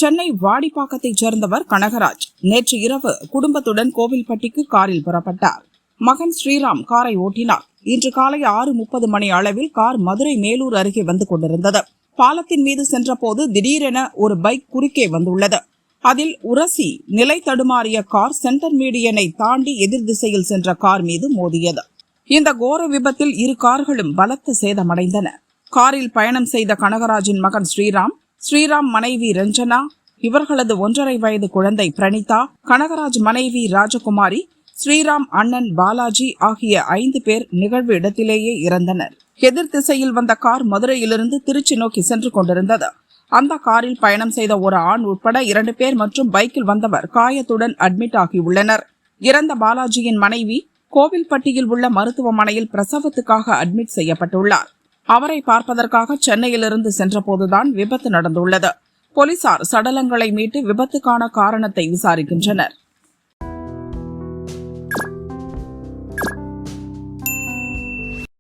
சென்னை வாடிப்பாக்கத்தைச் சேர்ந்தவர் கனகராஜ் நேற்று இரவு குடும்பத்துடன் கோவில்பட்டிக்கு காரில் புறப்பட்டார். மகன் ஸ்ரீராம் காரை ஓட்டினார். இன்று காலை 6:30 மணி அளவில் கார் மதுரை மேலூர் அருகே வந்து கொண்டிருந்தது. பாலத்தின் மீது சென்றபோது திடீரென ஒரு பைக் குறுக்கே வந்துள்ளது. அதில் உரசி நிலை தடுமாறிய கார் சென்டர் மீடியனை தாண்டி எதிர் திசையில் சென்ற கார் மீது மோதியது. இந்த கோர விபத்தில் இரு கார்களும் பலத்த சேதமடைந்தன. காரில் பயணம் செய்த கனகராஜின் மகன் ஸ்ரீராம் மனைவி ரஞ்சனா, இவர்களது 1.5 வயது குழந்தை பிரணிதா, கனகராஜ் மனைவி ராஜகுமாரி, ஸ்ரீராம் அண்ணன் பாலாஜி ஆகிய 5 பேர் நிகழ்வு இடத்திலேயே இறந்தனர். எதிர் திசையில் வந்த கார் மதுரையிலிருந்து திருச்சி நோக்கி சென்று கொண்டிருந்தது. அந்த காரில் பயணம் செய்த ஒரு ஆண் உட்பட 2 பேர் மற்றும் பைக்கில் வந்தவர் காயத்துடன் அட்மிட் ஆகியுள்ளனர். இறந்த பாலாஜியின் மனைவி கோவில்பட்டியில் உள்ள மருத்துவமனையில் பிரசவத்துக்காக அட்மிட் செய்யப்பட்டுள்ளார். அவரை பார்ப்பதற்காக சென்னையிலிருந்து சென்றபோதுதான் விபத்து நடந்துள்ளது. போலீசார் சடலங்களை மீட்டு விபத்துக்கான காரணத்தை விசாரிக்கின்றனர்.